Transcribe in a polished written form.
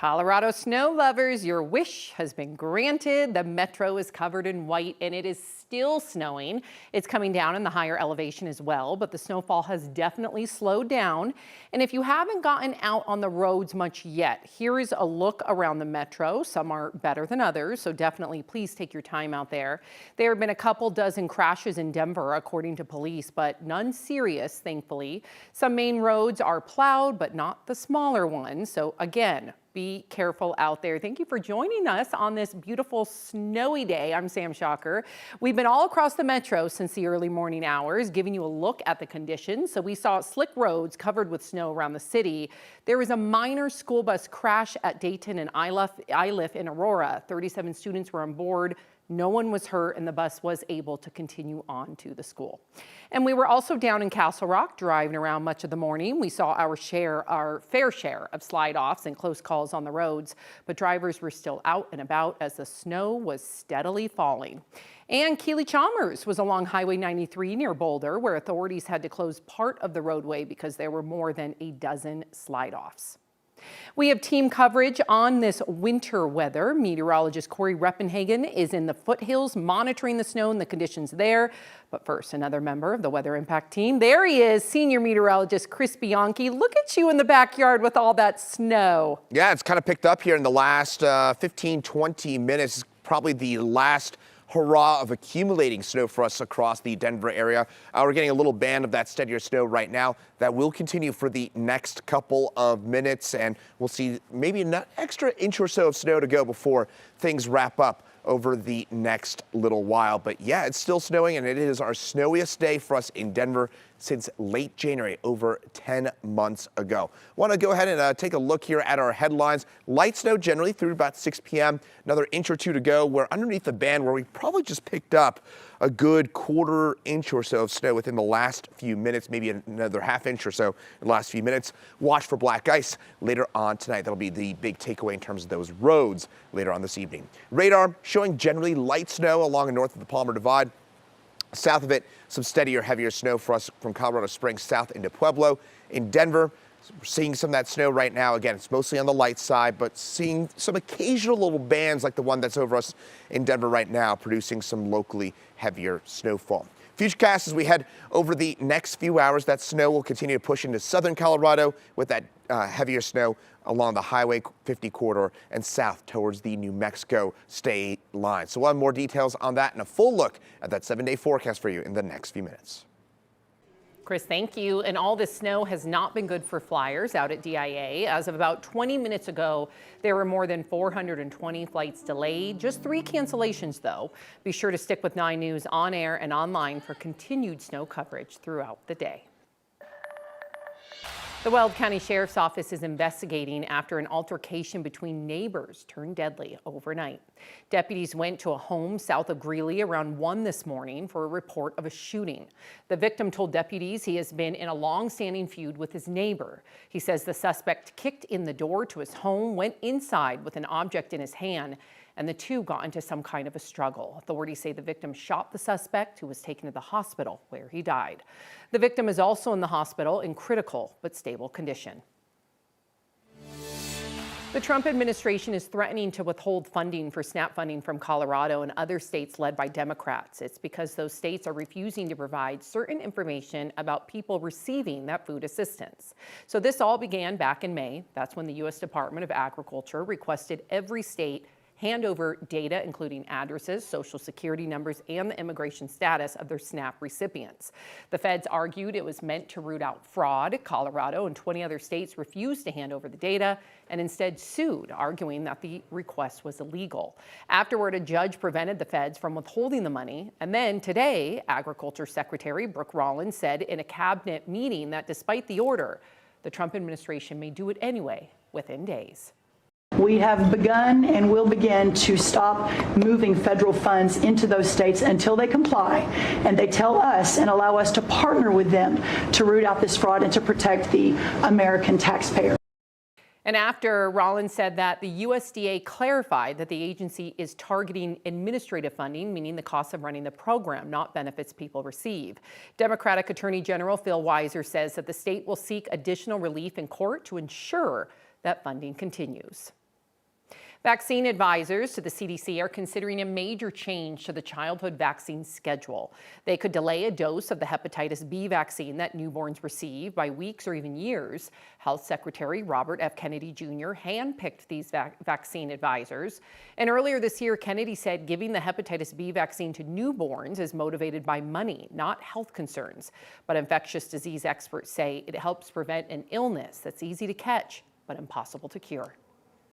Colorado snow lovers, your wish has been granted. The metro is covered in white and it is still snowing. It's coming down in the higher elevation as well, but the snowfall has definitely slowed down. And if you haven't gotten out on the roads much yet, here is a look around the metro. Some are better than others, so definitely please take your time out there. There have been a couple dozen crashes in Denver, according to police, but none serious, thankfully. Some main roads are plowed, but not the smaller ones. So again, be careful out there. Thank you for joining us on this beautiful snowy day. I'm Sam Shocker. We've been all across the metro since the early morning hours, giving you a look at the conditions. So we saw slick roads covered with snow around the city. There was a minor school bus crash at Dayton and Iliff in Aurora. 37 students were on board. No one was hurt and the bus was able to continue on to the school. And we were also down in Castle Rock driving around much of the morning. We saw our fair share of slide-offs and close calls on the roads, but drivers were still out and about as the snow was steadily falling. And Keely Chalmers was along Highway 93 near Boulder, where authorities had to close part of the roadway because there were more than a dozen slide-offs. We have team coverage on this winter weather. Meteorologist Corey Reppenhagen is in the foothills monitoring the snow and the conditions there. But first, another member of the Weather Impact team. There he is, senior meteorologist Chris Bianchi. Look at you in the backyard with all that snow. Yeah, it's kind of picked up here in the last 15, 20 minutes. Probably the last hurrah of accumulating snow for us across the Denver area. We're getting a little band of that steadier snow right now that will continue for the next couple of minutes, and we'll see maybe an extra inch or so of snow to go before things wrap up over the next little while. But yeah, it's still snowing, and it is our snowiest day for us in Denver since late January, over 10 months ago. Want to go ahead and take a look here at our headlines. Light snow generally through about 6 p.m. Another inch or two to go. We're underneath the band where we probably just picked up a good quarter inch or so of snow within the last few minutes, maybe another half inch or so in the last few minutes. Watch for black ice later on tonight. That'll be the big takeaway in terms of those roads later on this evening. Radar showing generally light snow along north of the Palmer Divide. South of it, some steadier, heavier snow for us from Colorado Springs south into Pueblo. In Denver, we're seeing some of that snow right now. Again, it's mostly on the light side, but seeing some occasional little bands like the one that's over us in Denver right now, producing some locally heavier snowfall. Futurecast as we head over the next few hours, that snow will continue to push into southern Colorado with that heavier snow along the Highway 50 corridor and south towards the New Mexico state line. So we'll have more details on that and a full look at that 7-day forecast for you in the next few minutes. Chris, thank you. And all this snow has not been good for flyers out at DIA. As of about 20 minutes ago, there were more than 420 flights delayed. Just 3 cancellations, though. Be sure to stick with 9 News on air and online for continued snow coverage throughout the day. The Weld County Sheriff's Office is investigating after an altercation between neighbors turned deadly overnight. Deputies went to a home south of Greeley around 1 this morning for a report of a shooting. The victim told deputies he has been in a long-standing feud with his neighbor. He says the suspect kicked in the door to his home, went inside with an object in his hand, and the two got into some kind of a struggle. Authorities say the victim shot the suspect, who was taken to the hospital where he died. The victim is also in the hospital in critical but stable condition. The Trump administration is threatening to withhold funding for SNAP funding from Colorado and other states led by Democrats. It's because those states are refusing to provide certain information about people receiving that food assistance. So this all began back in May. That's when the U.S. Department of Agriculture requested every state hand over data, including addresses, social security numbers, and the immigration status of their SNAP recipients. The feds argued it was meant to root out fraud. Colorado and 20 other states refused to hand over the data and instead sued, arguing that the request was illegal. Afterward, a judge prevented the feds from withholding the money. And then today, Agriculture Secretary Brooke Rollins said in a cabinet meeting that despite the order, the Trump administration may do it anyway within days. We have begun and will begin to stop moving federal funds into those states until they comply and they tell us and allow us to partner with them to root out this fraud and to protect the American taxpayer. And after Rollins said that, the USDA clarified that the agency is targeting administrative funding, meaning the cost of running the program, not benefits people receive. Democratic Attorney General Phil Weiser says that the state will seek additional relief in court to ensure that funding continues. Vaccine advisors to the CDC are considering a major change to the childhood vaccine schedule. They could delay a dose of the hepatitis B vaccine that newborns receive by weeks or even years. Health Secretary Robert F. Kennedy Jr. handpicked these vaccine advisors. And earlier this year, Kennedy said giving the hepatitis B vaccine to newborns is motivated by money, not health concerns. But infectious disease experts say it helps prevent an illness that's easy to catch but impossible to cure.